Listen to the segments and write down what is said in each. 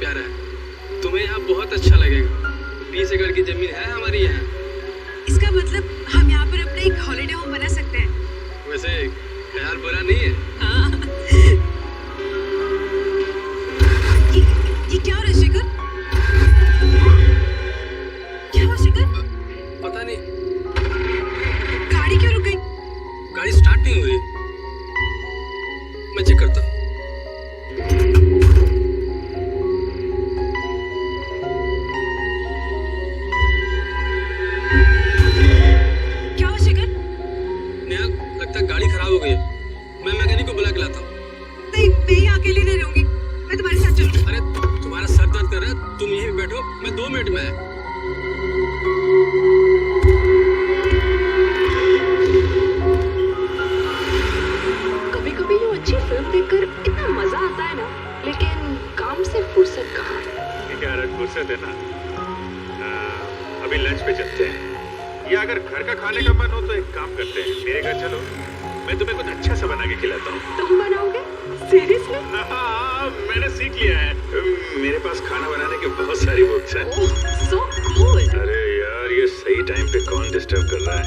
प्यारा है, तुम्हें यहाँ बहुत अच्छा लगेगा। 20 एकड़ की जमीन है हमारी यहाँ। इसका मतलब हम यहाँ पर अपना एक हॉलिडे होम बना सकते हैं। वैसे ख्याल बुरा नहीं है। हाँ। ये क्या हो रहा है शेखर? क्या हुआ शेखर? पता नहीं, गाड़ी क्यों रुक गई? गाड़ी स्टार्ट नहीं हुई। मैं चेक करता हूँ। क्या हुआ शेखर? नेहा, लगता है गाड़ी खराब हो गई है। मैं मैकेनिक को बुला के लाता हूँ। नहीं, मैं यहाँ अकेले नहीं रहूंगी, मैं तुम्हारे साथ चलूंगी। अरे तुम्हारा सर दर्द कर रहा है, तुम यहीं बैठो, मैं 2 मिनट में आया। कभी कभी यूँ अच्छी फिल्म देखकर इतना मजा आता है ना, लेकिन काम से फुर्सत कहाँ। फुर्सत है ना। अभी लंच पे चलते हैं, या अगर घर का खाने का मन हो तो एक काम करते हैं, मेरे घर चलो, मैं तुम्हें कुछ अच्छा सा बना के खिलाता हूँ। तुम बनाओगे? सीरियसली? हाँ, मैंने सीख लिया है। मेरे पास खाना बनाने की बहुत सारी बुक्स हैं। ओह, सो कूल। अरे यार, ये सही टाइम पे कौन डिस्टर्ब कर रहा है?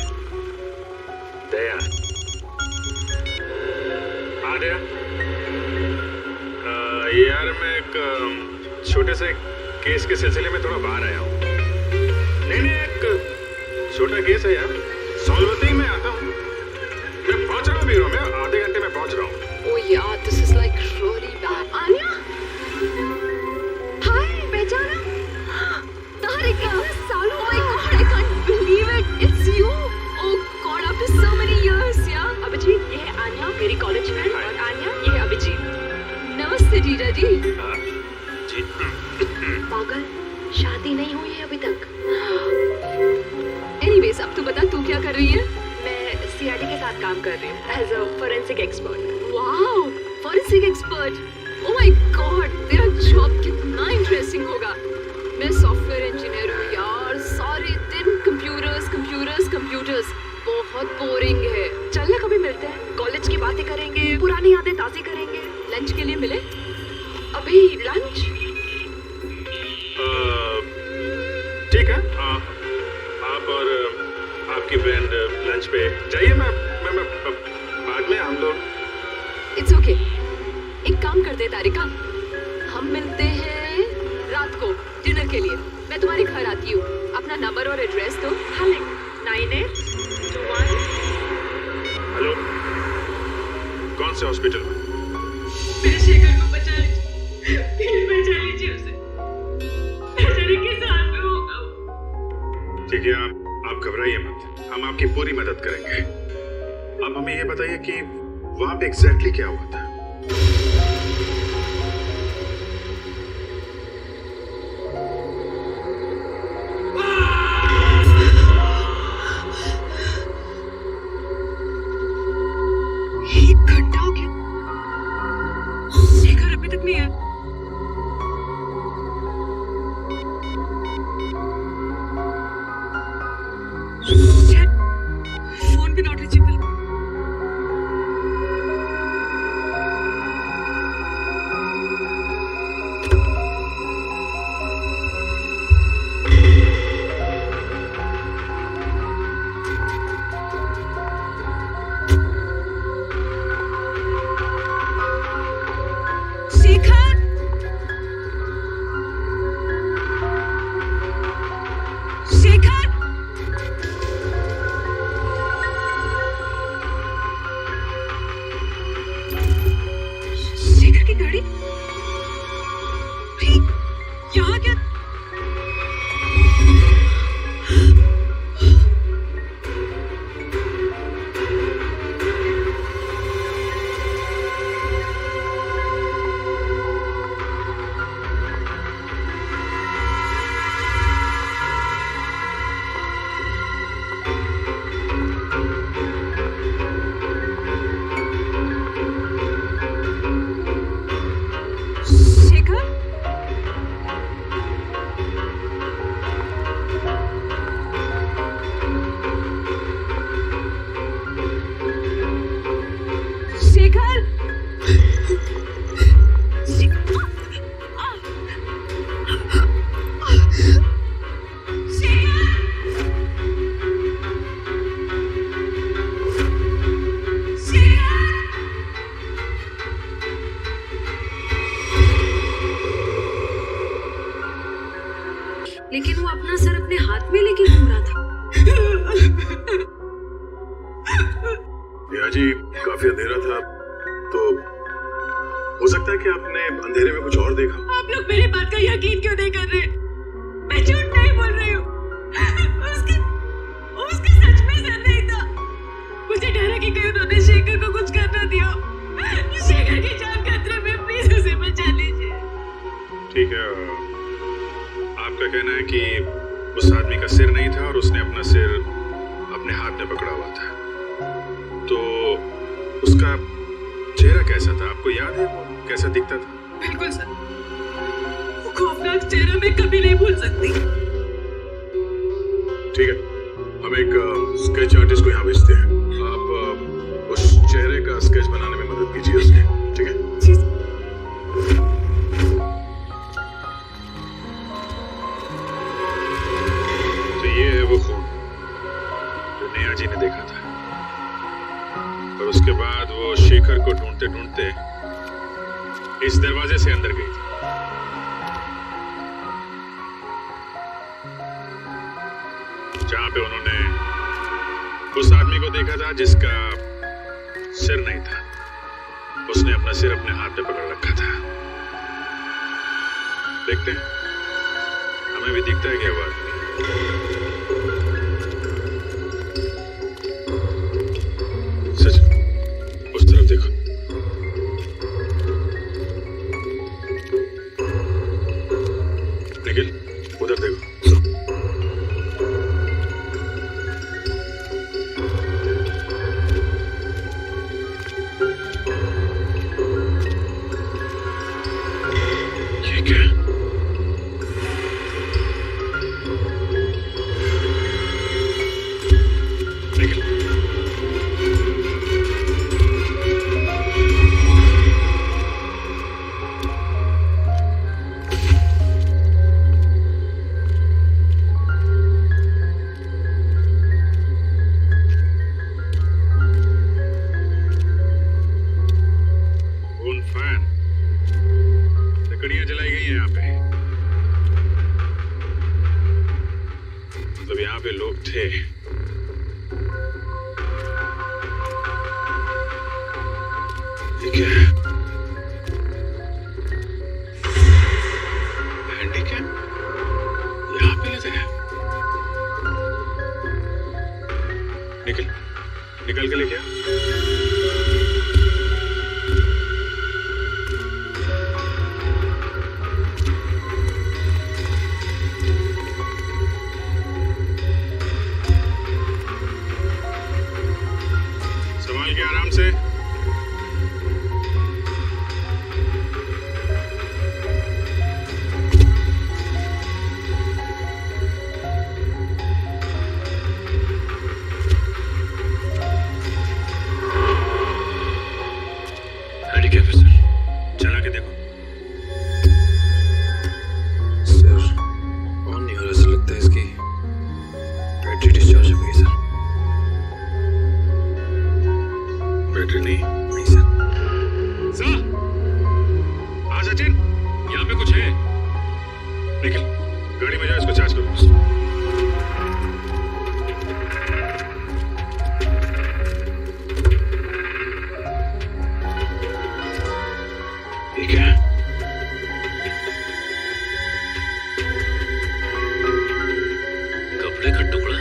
दया, हाँ दया। यार मैं एक छोटे से केस के सिलसिले में थोड़ा बाहर आया हूँ। नहीं, एक छोटा केस है यार, सॉल्व होते ही मैं आता हूँ। मैं पहुँच रहा हूँ ब्यूरो में, आधे घंटे में पहुँच रहा हूँ। Oh yeah, this is like really bad. Anya? Hi, पहचाना? Tarika, Salu, oh my god, I can't believe it. It's you. Oh god, after so many years, yeah. Abhijit, ये है आन्या, मेरी कॉलेज फ्रेंड, और आन्या, ये है अभिजीत। नमस्ते जीजा जी। जी। पागल, शादी नहीं हुई है अभी तक। Anyways, अब तू बता, तू क्या कर रही है? मैं सीआईडी के साथ काम कर रही हूँ as a forensic expert. Wow, forensic expert. Oh my god, तेरा जॉब कितना इंटरेस्टिंग होगा। मैं सॉफ्टवेयर इंजीनियर हूँ यार, सारे दिन कंप्यूटर्स कंप्यूटर्स कंप्यूटर्स, बहुत बोरिंग है। चल ना कभी मिलते हैं, कॉलेज की बातें करेंगे, पुरानी यादें ताज़ी करेंगे। लंच के लिए मिले? अभी लंच? ठीक है, आप और आपकी फ्रेंड लंच पे जाइए। मैं बाद में हम लोग। इट्स ओके, एक काम करते हैं तारिका, हम मिलते हैं रात को डिनर के लिए। मैं तुम्हारे घर आती हूँ, अपना नंबर और एड्रेस दो। हाँ, 9821। हेलो, कौन से हॉस्पिटल में? मेरे शेखर को बचा लीजिए, प्लीज बचा लीजिए उसे। बेचारे के साथ में होगा। ठीक है, आप घबराइए मत, हम आपकी पूरी मदद करेंगे। आप हमें ये बताइए कि वहां पे एग्जैक्टली क्या हुआ था? एक घंटा हो गया, शेखर अभी तक नहीं आया। फोन भी नॉट रीचेबल। शेखर, शेखर, शेखर की गाड़ी भाई, यहाँ क्या? शेखर, लेकिन वो अपना सर अपने हाथ में लेके घूम रहा था। नेहा जी, काफी अंधेरा था, तो हो सकता है कि आपने अंधेरे में कुछ और देखा। आप लोग मेरी बात का यकीन क्यों नहीं कर रहे? मैं झूठ नहीं बोल रही हूँ। उसका सच में सर नहीं था। मुझे डर है कि कहीं उन्होंने शेखर को कुछ करना दिया। शेखर की जान खतरे में, प्लीज उसे बचा लीजिए। ठीक है, आपका कहना है कि उस आदमी का सिर नहीं था और उसने अपना सिर अपने हाथ में पकड़ा हुआ था, तो उसका चेहरा कैसा था? आपको याद है वो कैसा दिखता था? बिल्कुल सर, वो खौफनाक चेहरा मैं कभी नहीं भूल सकती। ठीक है, हम एक स्केच आर्टिस्ट को यहाँ भेजते हैं। आप उस चेहरे का स्केच बनाने में मदद कीजिए उसकी, ठीक है? जी। तो ये है वो खून जो नेहा जी ने देखा था, और उसके बाद वो शेखर को ढूंढते ढूंढते इस दरवाजे से अंदर गई थी। जहां पे उन्होंने उस आदमी को देखा था जिसका सिर नहीं था। उसने अपना सिर अपने हाथ में पकड़ रखा था। देखते हैं, हमें भी दिखता है क्या वो आदमी। सच, उस तरफ देखो। निखिल, उधर देखो। ये क्या? निखिल, फैन, लकड़ियां जलाई गई हैं यहाँ पे। मतलब यहाँ पे लोग थे। ये क्या है? हैंडीकैप यहाँ पे लगा है। निकल के लेके आ। संभाल के आराम से। हैंडीकैप है सर, चला के देखो। सर, ऑन नहीं हो रहा। ऐसा लगता है इसकी बैटरी डिस्चार्ज हो गई सर। बैटरी नहीं सर। सर, हाँ सचिन, यहाँ पे कुछ है। निखिल, गाड़ी में जाओ, इसको चार्ज करो। ठीक है। कपड़े का टुकड़ा,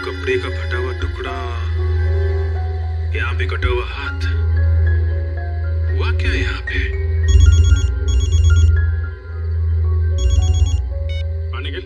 कपड़े का फटा हुआ टुकड़ा, यहाँ पे कटा हुआ हाथ। हुआ क्या यहाँ पे? निखिल,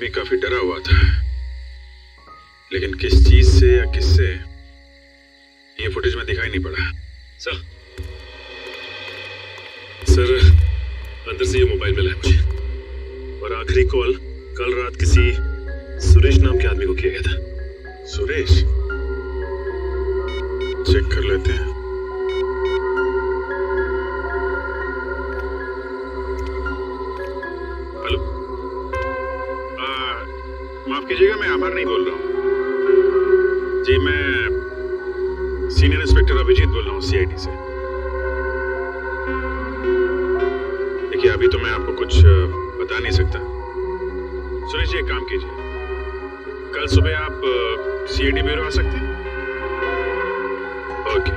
आदमी काफी डरा हुआ था, लेकिन किस चीज से या किससे ये फुटेज में दिखाई नहीं पड़ा। सर अंदर से ये मोबाइल मिला है मुझे, और आखिरी कॉल कल रात किसी सुरेश नाम के आदमी को किया गया था। सुरेश, चेक कर लेते हैं। हेलो, माफ कीजिएगा, मैं आभार नहीं बोल रहा हूँ जी, मैं सीनियर इंस्पेक्टर अभिजीत बोल रहा हूँ CID से। देखिए अभी तो मैं आपको कुछ बता नहीं सकता। सुरेश जी एक काम कीजिए, कल सुबह आप CID ब्यूरो आ सकते हैं? Okay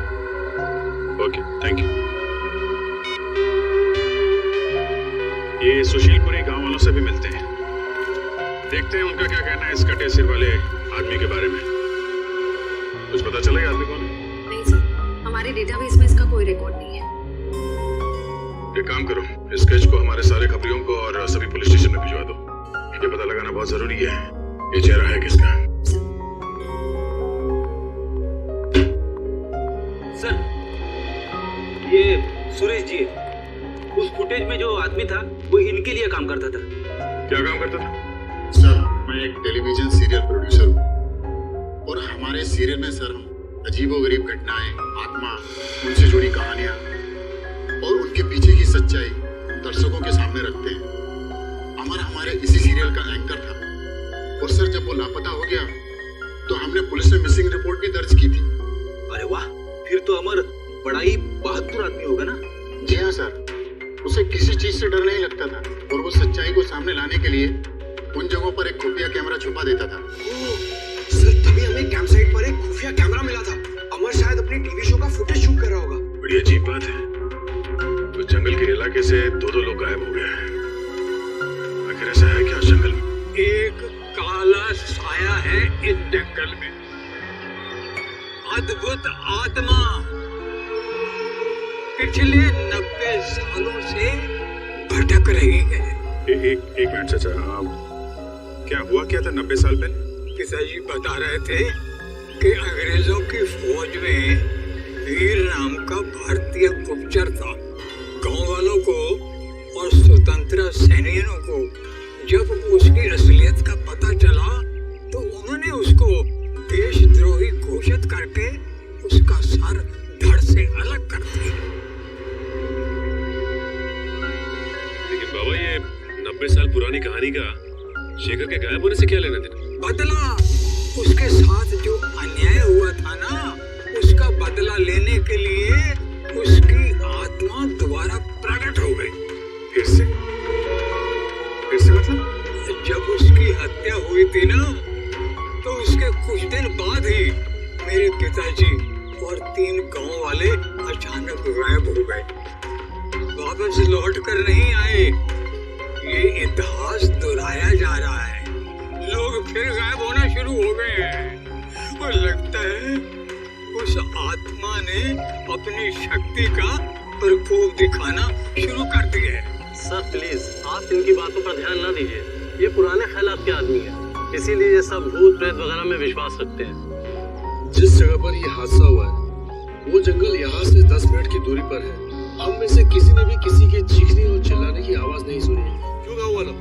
okay, thank you. ये सुशीलपुरी गांव वालों से भी मिलते हैं, देखते हैं उनका क्या कहना है इस कटे सिर वाले आदमी के बारे में। कुछ पता चलेगा आदमी कौन है? नहीं सर, हमारे डेटाबेस में इसका कोई रिकॉर्ड नहीं है। एक काम करो, इस स्केच को हमारे सारे खबरियों को और सभी पुलिस स्टेशन में भिजवा दो। ये पता लगाना बहुत जरूरी है ये चेहरा है किसका। सर, ये सुरेश जी है। उस फुटेज में जो आदमी था वो इनके लिए काम करता था। क्या काम करता था? सर, मैं एक टेलीविजन सीरियल प्रोड्यूसर हूँ और हमारे सीरियल में सर हम अजीबोगरीब घटनाएं, आत्मा, उनसे जुड़ी कहानियां और उनके पीछे की सच्चाई दर्शकों के सामने रखते हैं। अमर हमारे इसी सीरियल का एंकर था और सर जब वो लापता हो गया तो हमने पुलिस में मिसिंग रिपोर्ट भी दर्ज की थी। अरे वाह, फिर तो अमर बड़ा ही बहादुर आदमी होगा ना? जी हाँ सर, उसे किसी चीज से डर नहीं लगता था और वो सच्चाई को सामने लाने के लिए उन जगहों पर एक खुफिया कैमरा छुपा देता था। सर, तभी हमें कैंप साइट पर एक खुफिया कैमरा मिला था। अमर शायद अपने टीवी शो का फुटेज शूट कर रहा होगा। बड़ी अजीब बात है, उस जंगल के इलाके से दो लोग गायब हो गए हैं। आखिर ऐसा है क्या उस जंगल में? एक काला साया है इस जंगल में, अद्भुत आत्मा पिछले 90 सालों से भटक रही है। एक मिनट चाचा, क्या हुआ क्या था 90 साल पहले? पिताजी बता रहे थे कि अंग्रेजों की फौज में वीर नाम का भारतीय गुप्तचर था। गांव वालों को और स्वतंत्रता सैनिकों को जब उसकी असलियत का पता चला तो उन्होंने उसको देशद्रोही घोषित करके उसका सर धड़ से अलग कर दिया। लेकिन बाबा, ये 90 साल पुरानी कहानी का शेखर के गायब होने से क्या लेना देना? बदला, उसके साथ जो अन्याय हुआ था ना, उसका बदला लेने के लिए उसकी आत्मा दोबारा प्रकट हो गई। फिर से मतलब? जब उसकी हत्या हुई थी ना, तो उसके कुछ दिन बाद ही मेरे पिताजी और 3 गांव वाले अचानक गायब हो गए, वापस लौट कर नहीं आए। ये इतिहास दोहराया जा रहा है, लोग फिर गायब होना शुरू हो गए हैं और लगता है उस आत्मा ने अपनी शक्ति का प्रकोप दिखाना शुरू कर दिया है। सर प्लीज, आप इनकी बातों पर ध्यान ना दीजिए। ये पुराने ख्यालात के आदमी है, इसीलिए ये सब भूत प्रेत वगैरह में विश्वास रखते हैं। जिस जगह पर ये हादसा हुआ है वो जंगल यहाँ से 10 मिनट की दूरी पर है। हम में से किसी ने भी किसी के चीखने और चिल्लाने की आवाज नहीं सुनी। क्यों गाँव वालों?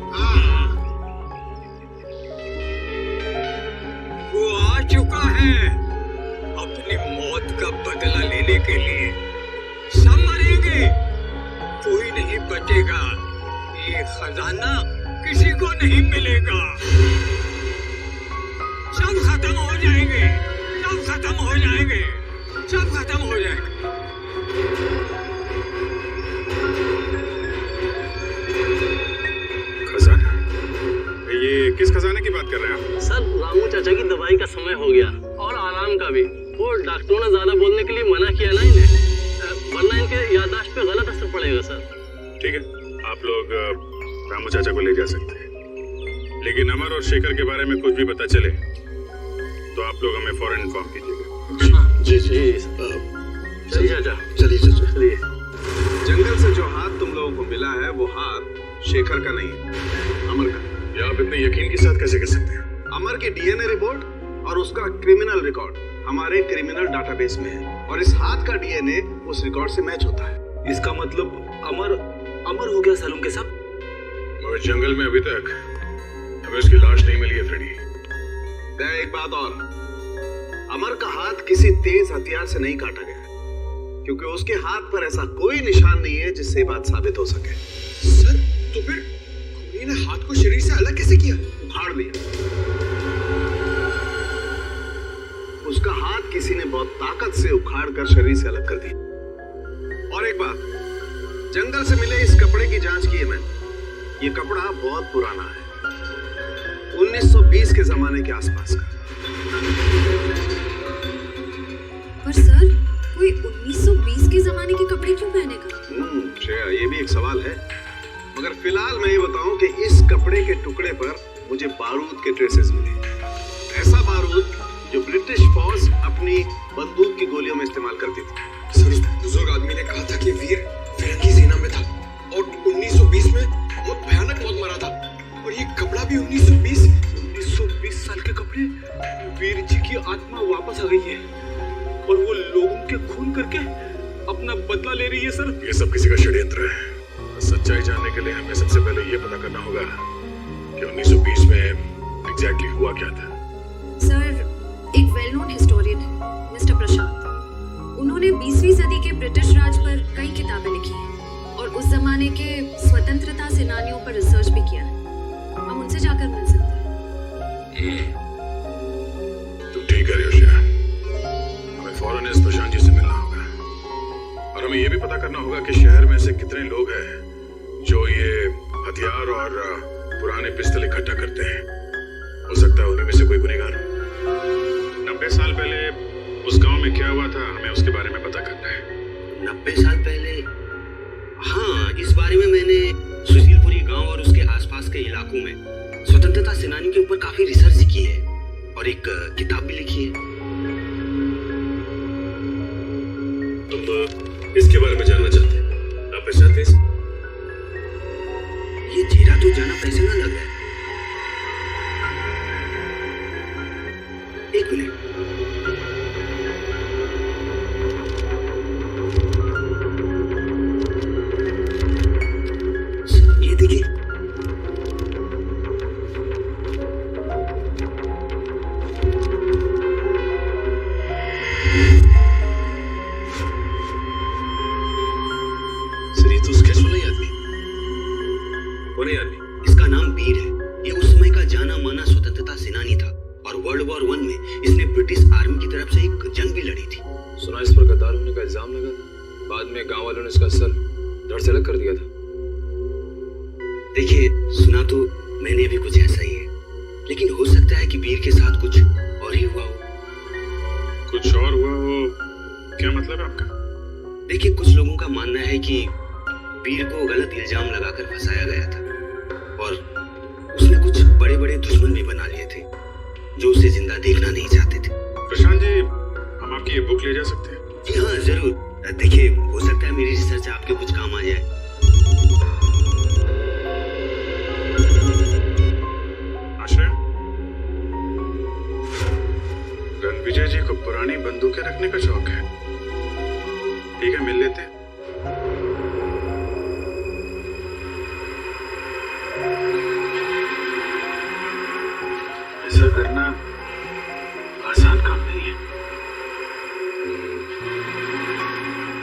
वो आ चुका है अपनी मौत का बदला लेने के लिए। सब मरेंगे, कोई नहीं बचेगा। ये खजाना किसी को नहीं मिलेगा। सब खत्म हो जाएंगे, सब खत्म हो जाएंगे, सब खत्म हो जाएंगे। खजाना? ये किस खजाने की बात कर रहे हैं आप? सर, रामू चाचा की दवाई का समय हो गया और आराम का भी। वो डॉक्टरों ने ज्यादा बोलने के लिए मना किया ना इन्हें, वरना इनके याददाश्त पे गलत असर पड़ेगा सर। ठीक है, आप लोग रामू चाचा को ले जा सकते हैं, लेकिन अमर और शेखर के बारे में कुछ भी पता चले तो आप लोग हमें फौरन इन्फॉर्म कीजिएगा। जी चलिए चाचा, चलिए चाचा। चलिए। जंगल से जो हाथ तुम लोगों को मिला है वो हाथ शेखर का नहीं है, अमर का। ये आप इतने यकीन के साथ कैसे कर सकते हैं? अमर की डीएनए रिपोर्ट और उसका क्रिमिनल रिकॉर्ड हमारे क्रिमिनल डाटाबेस में है और इस हाथ का डीएनए उस रिकॉर्ड से मैच होता है। इसका मतलब अमर हो गया सालुम के साथ। मगर जंगल में अभी तक हमें उसकी लाश नहीं मिली है फ्रेडी। एक बात और, अमर का हाथ किसी तेज हथियार से नहीं काटा गया क्योंकि उसके हाथ पर ऐसा कोई निशान नहीं है जिससे बात साबित हो सके। सर तो फिर खूनी ने हाथ को शरीर से अलग कैसे किया? उखाड़ दिया। उसका हाथ किसी ने बहुत ताकत से उखाड़ कर शरीर से अलग कर दिया। और एक बात, जंगल से मिले इस कपड़े की जांच की है मैंने। ये कपड़ा बहुत पुराना है, 1920 के जमाने के आसपास का। पर सर कोई 1920 के जमाने के कपड़े क्यों पहनेगा? श्रेया, ये भी एक सवाल है। मगर फिलहाल मैं ये बताऊं कि इस कपड़े के टुकड़े पर मुझे बारूद के ट्रेसेस मिले। ऐसा बारूद जो ब्रिटिश फौज अपनी बंदूक की गोलियों में इस्तेमाल करती थी। सर उस बुजुर्ग आदमी ने कहा था कि वीर फिरंगी सेना में था और 1920 में बहुत भयानक मौत मरा था। और ये कपड़ा भी 1920 साल के कपड़े। वीर जी की आत्मा वापस आ गई है और वो लोगों के खून करके अपना बदला ले रही है सर। ये सब किसी का षड्यंत्र है। सच्चाई जानने के लिए हमें सबसे पहले ये पता करना होगा कि 1920 में एग्जैक्टली हुआ क्या था। सर एक वेल नोन हिस्टोरियन है मिस्टर प्रशांत। उन्होंने 20वीं सदी के ब्रिटिश राज पर कई किताबें लिखी हैं और उस जमाने के स्वतंत्रता सेनानियों पर रिसर्च भी किया है। हम उनसे जाकर मिल सकते हैं। तुम ठीक कह रही हो श्रेया। हमें फौरन इस प्रशांत जी से मिलना होगा और हमें ये भी पता करना होगा कि शहर में से कितने लोग हैं जो ये हथियार और पुराने पिस्तल इकट्ठा करते हैं। हो सकता है उन्हीं में से कोई गुनहगार हो। 90 साल पहले उस गांव में क्या हुआ था, हमें उसके बारे में पता करना है। 90 साल पहले? हाँ, इस बारे में मैंने सुशीलपुरी गांव और उसके आसपास के इलाकों में स्वतंत्रता सेनानी के ऊपर काफी रिसर्च की है और एक किताब भी लिखी है। हम इसके बारे में जानना चाहते हैं। आप पहचानते हैं इसे? ये चेहरा तो जाना पहचाना लग रहा है। एक मिनट। ये देखिए। सर ये तो स्केच वाला ही आदमी। कौन है आदमी? इसका नाम वीर है। ये उस समय का जाना माना स्वतंत्रता सेनानी था और वर्ल्ड वॉर 1 में इसने ब्रिटिश आर्मी की तरफ से एक जंग भी लड़ी थी। सुना इस पर गद्दार होने का इल्जाम लगा था। बाद में गांव वालों ने इसका सर धड़ से अलग कर दिया था। देखिए, सुना तो मैंने भी कुछ ऐसा ही है, लेकिन हो सकता है कि वीर के साथ कुछ और ही हुआ हो। कुछ और हुआ हो? क्या मतलब है आपका? देखिए, कुछ लोगों का मानना है कि वीर को गलत इल्जाम लगाकर फंसाया गया था और उसने कुछ बड़े बड़े दुश्मन भी बना लिए थे जो उसे जिंदा देखना नहीं चाहते थे। प्रशांत जी, हम आपकी ये बुक ले जा सकते हैं? जी हाँ, जरूर। देखिए, हो सकता है मेरी रिसर्च आपके कुछ काम आ जाए। आश्रय, रणविजय जी को पुरानी बंदूकें रखने का शौक है। ठीक है, मिल लेते हैं। ऐसा करना आसान काम नहीं है।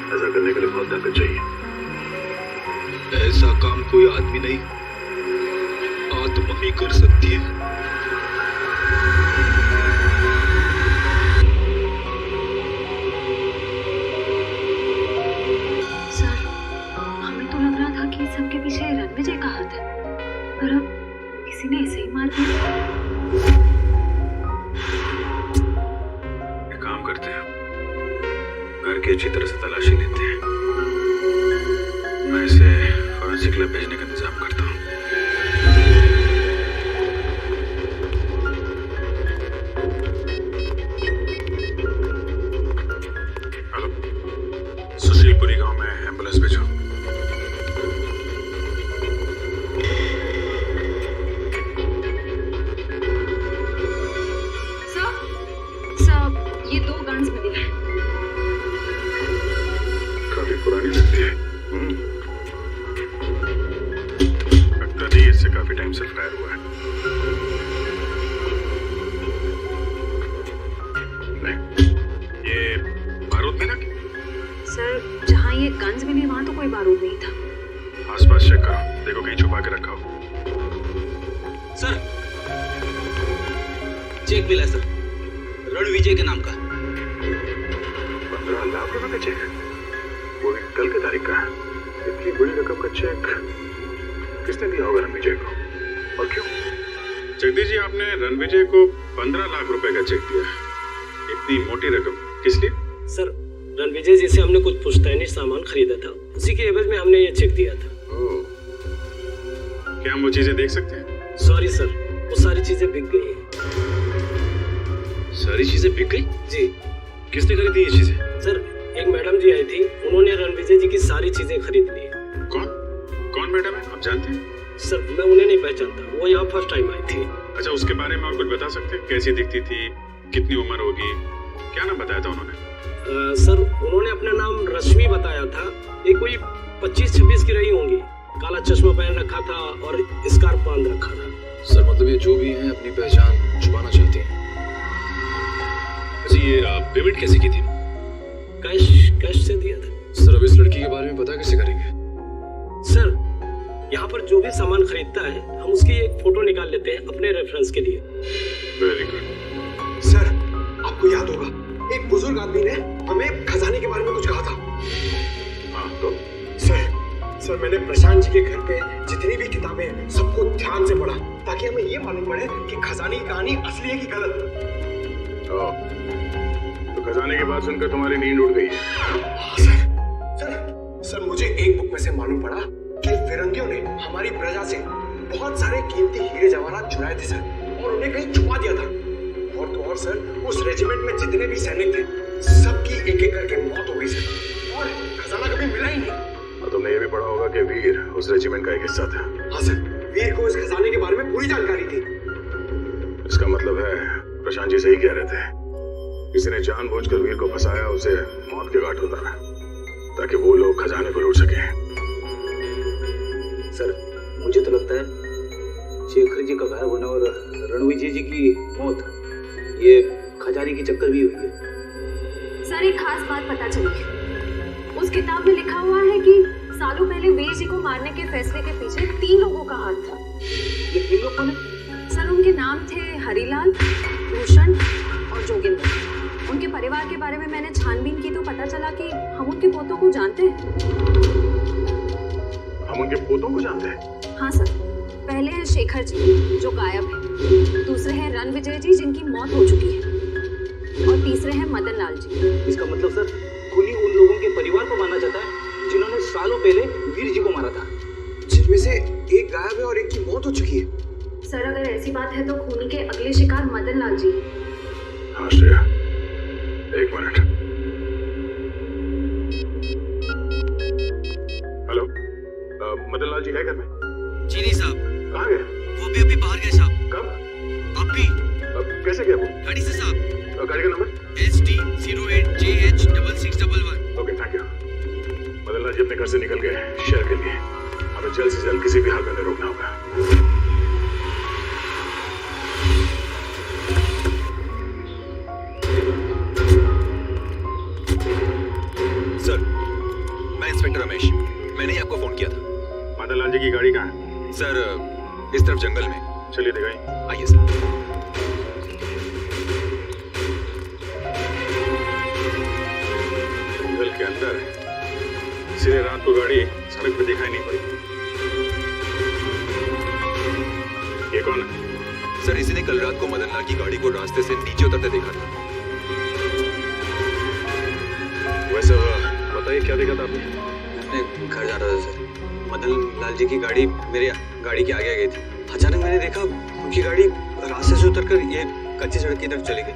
ऐसा करने के लिए बहुत ताकत चाहिए। ऐसा काम कोई आदमी नहीं, आत्मा ही कर सकती है। सर हमें तो लग रहा था कि सबके पीछे रणविजय का हाथ है, पर अब किसी ने इसे ही मार दिया। एक काम करते हैं, घर की अच्छी तरह से तलाशी लेते हैं। मैं इसे फॉरेंसिक लैब भेजने का इंतजाम करता हूँ। हेलो, सुशीलपुरी गांव में एम्बुलेंस भेजो। पुरानी लगती है। लगता नहीं इससे काफी टाइम से फायर हुआ है। नहीं, ये बारूद मिला क्या? सर जहाँ ये गन्स मिली वहाँ तो कोई बारूद नहीं था। आसपास चेक करो, देखो कहीं छुपा के रखा हो। सर चेक मिला है सर, रणविजय के नाम का। 15 लाख रुपए का चेक, वो भी कल की तारीख का है। इतनी बड़ी रकम का चेक किसने दिया होगा रणविजय को, और क्यों? जगदीश जी, आपने रणविजय को 15 लाख रुपए का चेक दिया, इतनी मोटी रकम किस लिए? सर रणविजय जी से हमने कुछ पुश्तैनी सामान खरीदा था, उसी के एवज में हमने ये चेक दिया था। ओह, क्या हम वो चीजें देख सकते हैं? सॉरी सर, वो सारी चीजें बिक गई हैं। सारी चीजें बिक गई? जी। किसने खरीदी ये चीजें? सर एक मैडम जी आई थी, उन्होंने रणविजय जी की सारी चीजें खरीद ली। कौन कौन मैडम है, आप जानते हैं? सर मैं उन्हें नहीं पहचानता, वो यहाँ फर्स्ट टाइम आई थी। अच्छा, उसके बारे में और कुछ बता सकते हैं? कैसी दिखती थी, कितनी उम्र होगी, क्या नाम बताया था उन्होंने? सर उन्होंने अपना नाम रश्मि बताया था, ये कोई 25-26 की रही होंगी, काला चश्मा पहन रखा था और स्कार्फ बांध रखा था। सर मतलब ये जो भी हैं अपनी पहचान छुपाना चाहती हैं। अच्छा, ये पेमेंट कैसे की थी? कैश से दिया था। सर अब इस लड़की के बारे में पता कैसे करेंगे? सर यहाँ पर जो भी सामान खरीदता है हम उसकी एक फोटो निकाल लेते हैं अपने रेफरेंस के लिए। Very good. सर आपको याद होगा एक बुजुर्ग आदमी ने हमें खजाने के बारे में कुछ कहा था। हाँ तो? सर मैंने प्रशांत जी के घर पे जितनी भी किताबें हैं सबको ध्यान से पढ़ा, ताकि हमें ये मालूम पड़े कि खजाने की कहानी असली है कि गलत। तो खजाने की बात सुनकर तुम्हारी नींद उड़ गई है? सर मुझे एक बुक में से मालूम पड़ा कि फिरंगियों ने हमारी प्रजा से बहुत सारे कीमती हीरे जवाहरात चुराए थे सर, और उन्हें कहीं छुपा दिया था। और तो और सर उस रेजिमेंट में जितने भी सैनिक थे सबकी एक एक करके मौत हो गई सर, और खजाना कभी मिला ही नहीं। और तुमने ये भी पढ़ा होगा कि वीर उस रेजिमेंट का एक हिस्सा था। हाँ सर, वीर को इस खजाने के बारे में पूरी जानकारी थी। इसका मतलब है प्रशांत जी सही कह रहे थे, किसी ने जानबूझकर वीर को फंसाया, उसे मौत के घाट उतारा ताकि वो लोग खजाने को लूट सके। सर मुझे तो लगता है शेखर जी का गायब होना और रणविजय जी की मौत, ये खजाने की चक्कर भी हुई है। सर एक खास बात पता चली, उस किताब में लिखा हुआ है कि सालों पहले वीर जी को मारने के फैसले के पीछे 3 लोगों का हाथ था। ये 3 लोग कौन है? सर उनके नाम थे हरिलाल, भूषण और जोगिंदर। उनके परिवार के बारे में मैंने छानबीन की तो पता चला कि हम उनके पोतों को जानते हैं। हम उनके पोतों को जानते हैं? हाँ सर, पहले है शेखर जी जो गायब है, दूसरे हैं रणविजय जी जिनकी मौत हो चुकी है, और तीसरे हैं मदन लाल जी। इसका मतलब सर खूनी उन लोगों के परिवार को मानना चाहता है जिन्होंने सालों पहले वीर जी को मारा था, जिनमें से एक गायब है और एक की मौत हो चुकी है। सर अगर ऐसी बात है तो खूनी के अगले शिकार मदन लाल जी। हाँ श्रेया, एक मिनट। हेलो, मदन लाल जी है घर में? जी नहीं साहब। कहाँ गए? वो भी अभी बाहर गए साहब। कब? अभी। कैसे गए वो? गाड़ी से साहब। गाड़ी का number? ST08JH6611। Okay thank you. Madan Lal ji अपने घर से निकल गए शहर के लिए, हमें जल्द से जल्द किसी भी हाल में रोकना होगा। सर मैं इंस्पेक्टर रमेश, मैंने ही आपको फोन किया था। मदन लाल जी की गाड़ी कहाँ है? सर इस तरफ जंगल में। चलिए दिखाइए। आइए सर। जंगल के अंदर है, इसलिए रात को गाड़ी सड़क पे दिखाई नहीं पड़ी। ये कौन है? सर इसी ने कल रात को मदन लाल की गाड़ी को रास्ते से नीचे उतरते देखा था। वैसे बताइए क्या देखा था आपने? अपने घर जा रहा था सर, मदन लाल जी की गाड़ी मेरे गाड़ी के आगे आ गई थी। अचानक मैंने देखा उनकी गाड़ी रास्ते से उतरकर ये कच्ची सड़क की तरफ चली गई।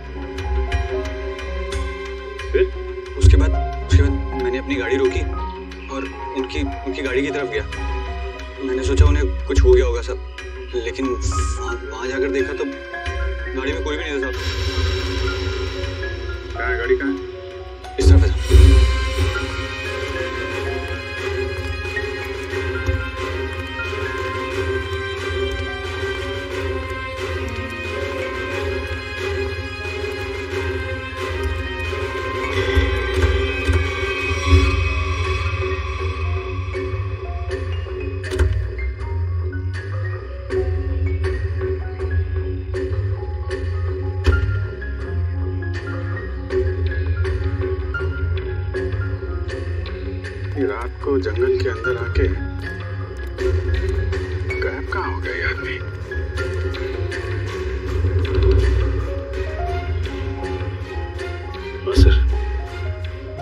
फिर उसके बाद मैंने अपनी गाड़ी रोकी और उनकी गाड़ी की तरफ गया। मैंने सोचा उन्हें कुछ हो गया होगा सब, लेकिन वहाँ जाकर देखा तो गाड़ी में कोई भी नहीं था साहब। कहाँ है गाड़ी? कहाँ है? इस तरफ है। रात को जंगल के अंदर आके गायब कहाँ हो गया ये आदमी?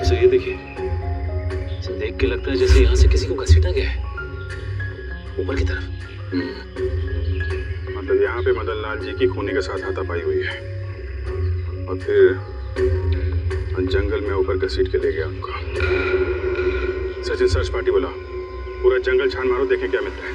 सर ये देखिए, सर देख के लगता है जैसे यहाँ से किसी को घसीटा गया है ऊपर की तरफ। मतलब यहाँ पे मदन लाल जी की खूनी के साथ हाथापाई हुई है और फिर जंगल में ऊपर घसीट के ले गया उनको। सचिन सर्च पार्टी बुलाओ, पूरा जंगल छान मारो, देखें क्या मिलता है।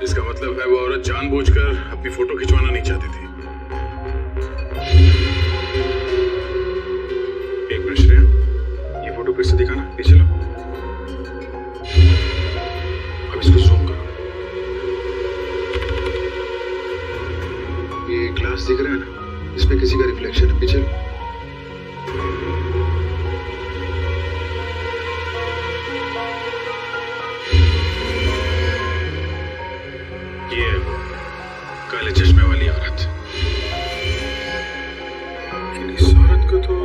इसका मतलब है वो औरत जानबूझकर अपनी फोटो खिंचवाना नहीं चाहती थी। एक मिनट श्रेया, ये फोटो फिर से दिखाना, पीछे लो। अब इसको जूम करो। ये ग्लास दिख रहा है ना, इसमें किसी का रिफ्लेक्शन है, पीछे लो। ये काले चश्मे वाली औरत, लेकिन इस औरत को तो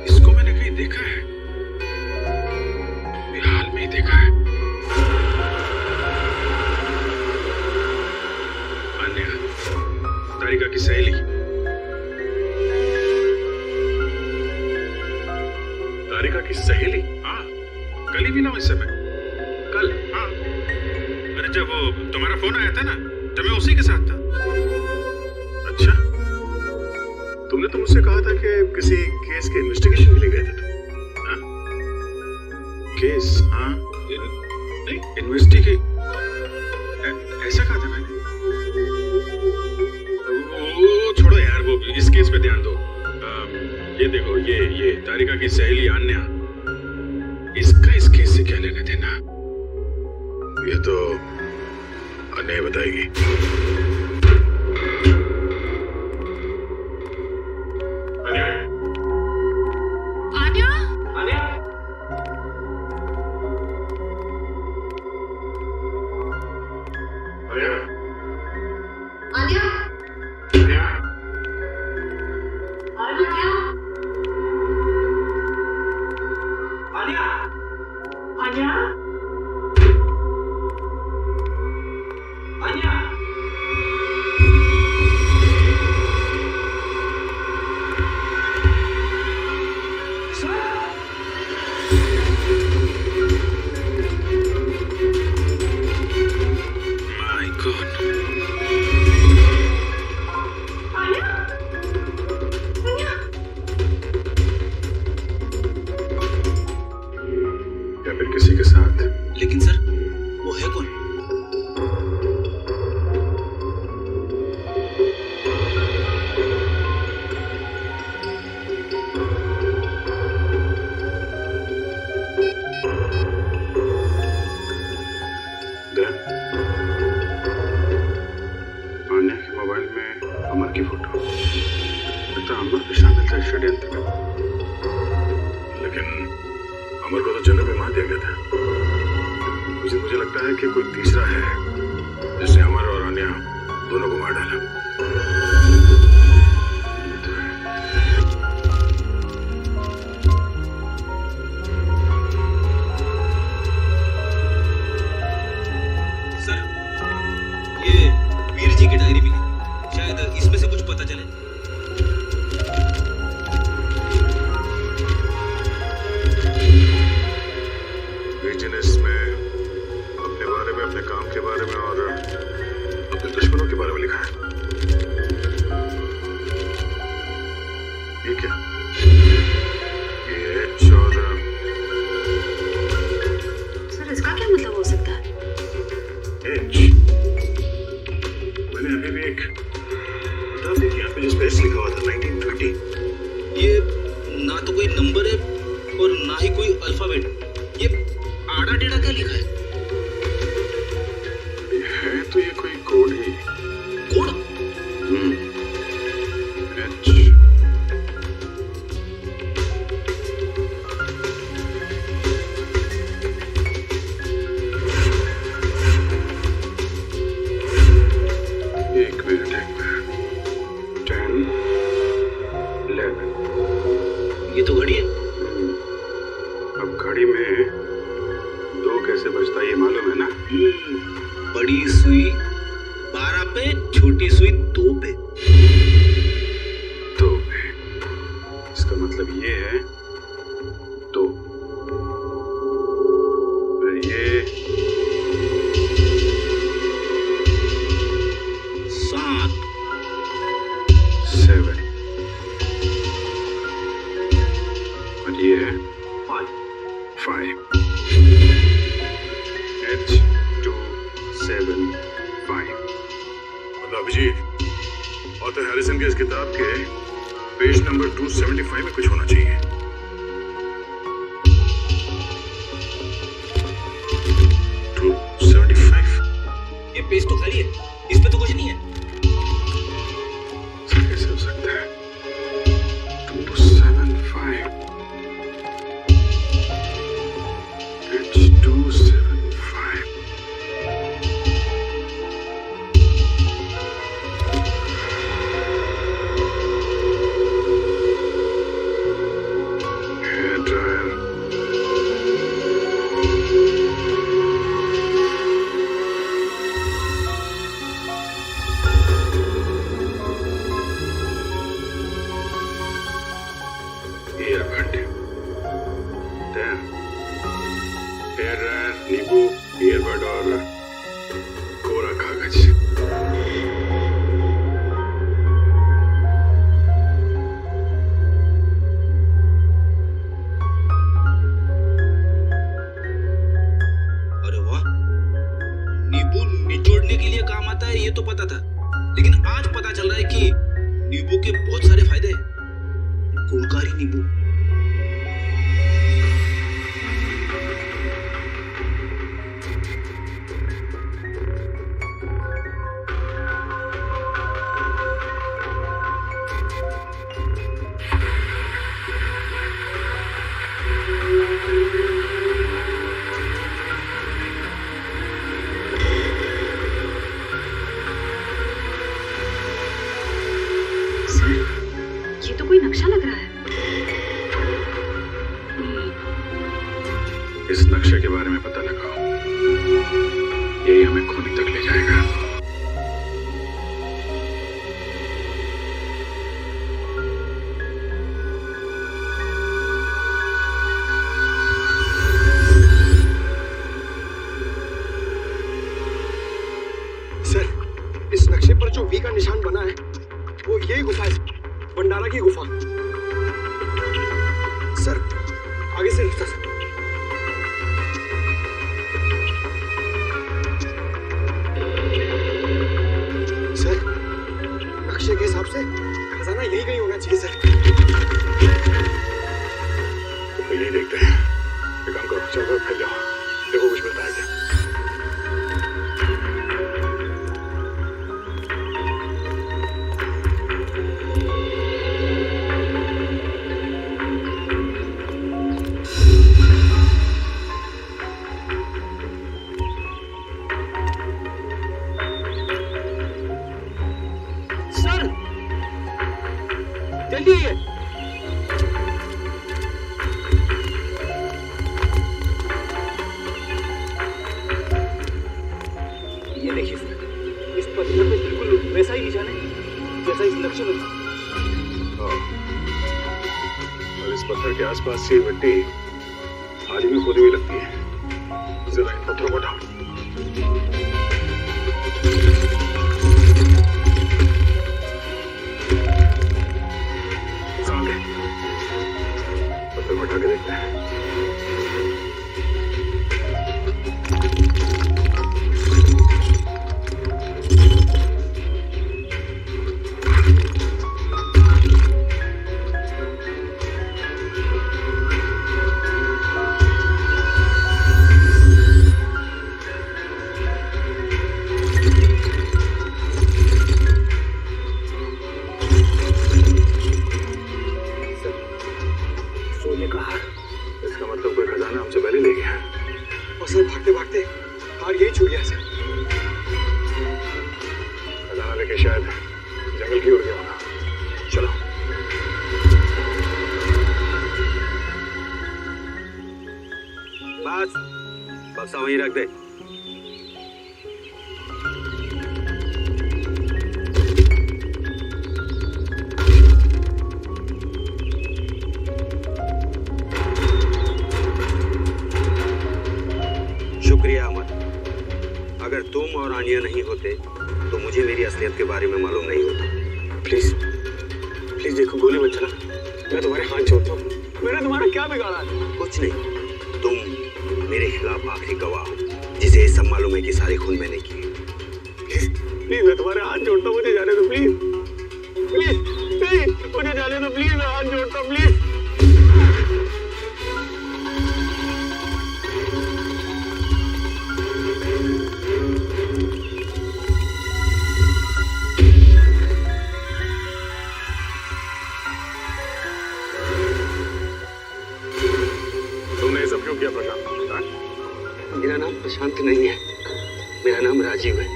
इसको मैंने कहीं देखा है, हाल में ही देखा है। अन्या, तारिका की सहेली। तारिका की सहेली? हाँ, कल ही मिला हूं इससे मैं। कल? हाँ, जब वो तुम्हारा फोन आया था ना, जब मैं उसी के साथ था। अच्छा, तुमने तो मुझसे कहा था कि किसी केस के इन्वेस्टिगेशन के लिए गए थे तुम। हाँ? केस? हाँ, नहीं इन्वेस्टिगेट, ऐसा कहा था मैंने। वो छोड़ो यार, वो इस केस पे ध्यान दो। ये देखो, ये तारिका की सहेली अन्या, इसका इस केस से क्या लेना देना, ये तो अन्या बताएगी। अन्या? अन्या? अन्या? अन्या? आन्या? अन्या? आन्या? अन्या? अन्या? अन्या? My God. या फिर किसी के साथ? लेकिन सर, वो है कौन? अन्या के मोबाइल में अमर की फोटो, लगता अमर भी शामिल था षड्यंत्र में, लेकिन अमर को तो जंगल में मार दिया गया था। मुझे लगता है कि कोई तीसरा है जिसने अमर और अन्या दोनों को मार डाला। सर, ये वीर जी की डायरी मिली, शायद इसमें से कुछ पता चले। वीर जी ने इसमें अपने बारे में, अपने काम के बारे में और अपने दुश्मनों के बारे में लिखा है। ये क्या? ये 14। सर, इसका क्या मतलब हो सकता है? एच, मैंने मैंने भी एक किताब देखी यहाँ पे जिस पे एस लिखा हुआ था 1920। ये ना तो कोई नंबर है और ना ही कोई अल्फाबेट। ये आड़ा टेढ़ा क्या लिखा है? है तो ये कोई कोड ही। कोड? एक मिनट 10, 11। ये तो घड़ी है। अब घड़ी में 2 कैसे बजता है ये मालूम है ना? बड़ी सुई 12 पे, छोटी सुई 2 पे। 2 पे। इसका मतलब ये है 2। और ये 7, 7। और ये है 5। H275। मतलब अभिजीत, ऑथर हैरिसन के इस किताब के पेज नंबर 275 में कुछ होना चाहिए। ये पेज तो खाली है, इस पे तो कुछ नहीं है। कैसे हो सकता है? 275 H275। Hair dryer. Earbud. Hair dryer, नींबू, ईयरबड और कोरा कागज। अरे वाह, नींबू निचोड़ने के लिए काम आता है ये तो पता था, लेकिन आज पता चल रहा है कि नींबू के बहुत सारे फायदे हैं। गुणकारी नींबू। ये तो कोई नक्शा लग रहा है। इस नक्शे के बारे में पता लगाओ, यही हमें खूनी तक ले जाएगा। सर, इस नक्शे पर जो वी का निशान बना है वो यही गुफा है, भंडारा की गुफा। सर, आगे से रास्ता सर। सर, नक्शे के हिसाब से खजाना यही कहीं होना चाहिए सर। तो यही देखते हैं। एक काम करो, चलो फैल जाओ, देखो कुछ मिलता है क्या। जल्दी आइए। ये देखिए सर, इस पत्थर पे बिल्कुल वैसा ही निशान है जैसा इस नक्शे में था। और इस पत्थर के आसपास से मिट्टी आज भी खोदी हुई लगती है। जरा इन पत्थरों को उठाओ। पत्थर को उठा के देखते हैं। के शायद जंगल की ओर गया होगा। चलो। बस बक्सा वहीं रख दे। शुक्रिया अमर। अगर तुम और आनिया नहीं होते तो मुझे मेरी असलियत के बारे में मालूम नहीं होता। प्लीज प्लीज देखो, गोली मत चला, मैं तुम्हारे हाथ जोड़ता हूँ। मैंने तुम्हारा क्या बिगाड़ा है? कुछ नहीं, तुम मेरे खिलाफ आखिरी गवाह हो जिसे ये सब मालूम है कि सारे खून मैंने किए। प्लीज प्लीज मैं तुम्हारे हाथ जोड़ता हूँ, मुझे जाने दो प्लीज प्लीज प्लीज, मुझे जाने दो प्लीज, मैं हाथ जोड़ता हूँ प्लीज। मेरा नाम प्रशांत नहीं है, मेरा नाम राजीव है।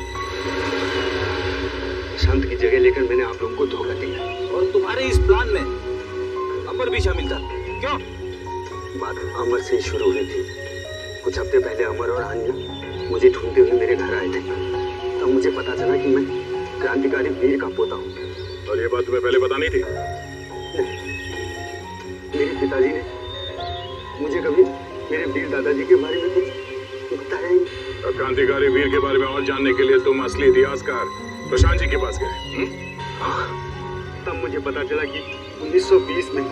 प्रशांत की जगह लेकर मैंने आप लोगों को धोखा दिया। और तुम्हारे इस प्लान में अमर भी शामिल था, क्यों? बात अमर से शुरू हुई थी। कुछ हफ्ते पहले अमर और आनिया मुझे ढूंढते हुए मेरे घर आए थे। तब मुझे पता चला कि मैं क्रांतिकारी वीर का पोता हूँ। और ये बात तुम्हें पहले पता नहीं थी? नहीं, मेरे पिताजी ने मुझे कभी मेरे वीर दादाजी के बारे में कुछ बताया ही नहीं। क्रांतिकारी वीर के बारे में और जानने के लिए तुम असली इतिहासकार प्रशांत जी के पास गए? तब मुझे पता चला कि 1920 में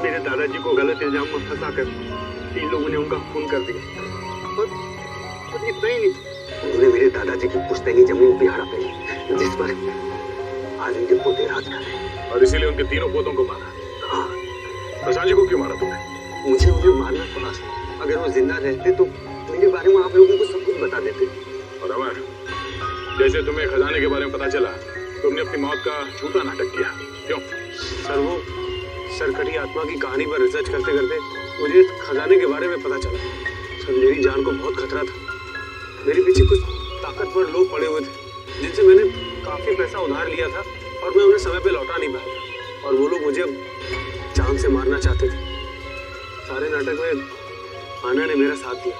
मेरे दादाजी को गलत इल्जाम में फंसाकर 3 लोगों ने उनका खून कर दिया। और इतना ही नहीं, उन्होंने मेरे दादाजी की पुश्तैनी जमीन भी हड़प ली, जिस पर आज उनके पोते राज कर रहे हैं। और इसीलिए उनके तीनों पोतों को मारा? प्रशांत जी को क्यों मारा तुमने? मुझे उन्हें मारना पड़ा। अगर वो जिंदा रहते तो मेरे बारे में आप लोगों को सब कुछ बता देते। और अमर, जैसे तुम्हें खजाने के बारे में पता चला, तुमने अपनी मौत का झूठा नाटक किया, क्यों? सर, वो सरकटी आत्मा की कहानी पर रिसर्च करते करते मुझे खजाने के बारे में पता चला। सर, मेरी जान को बहुत खतरा था। मेरे पीछे कुछ ताकतवर लोग पड़े हुए थे जिनसे मैंने काफी पैसा उधार लिया था और मैं उन्हें समय पे लौटा नहीं पाया। और वो लोग मुझे जान से मारना चाहते थे। सारे नाटक में आना ने मेरा साथ दिया।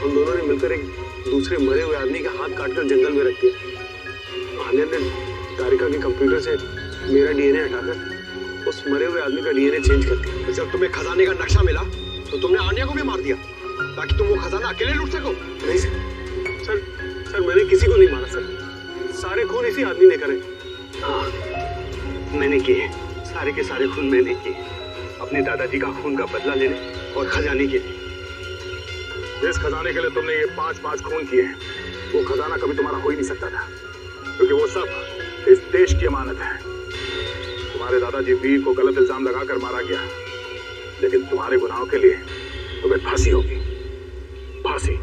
हम दोनों ने मिलकर एक दूसरे मरे हुए आदमी का हाथ काटकर जंगल में रख दिया। आन्या ने तारिका के कंप्यूटर से मेरा डीएनए हटाकर उस मरे हुए आदमी का डीएनए चेंज कर दिया। जब तुम्हें खजाने का नक्शा मिला तो तुमने आन्या को भी मार दिया ताकि तुम वो खजाना अकेले लूट सको? नहीं सर, मैंने किसी को नहीं मारा सर। सारे खून इसी आदमी ने करे। हाँ, मैंने किए। सारे के सारे खून मैंने किए, अपने दादाजी का खून का बदला लेने और खजाने के लिए। जिस खजाने के लिए तुमने ये 5-5 खून किए, वो खजाना कभी तुम्हारा हो ही नहीं सकता था, क्योंकि वो सब इस देश की अमानत है। तुम्हारे दादाजी वीर को गलत इल्जाम लगाकर मारा गया, लेकिन तुम्हारे गुनाहों के लिए तुम्हें फांसी होगी। फांसी।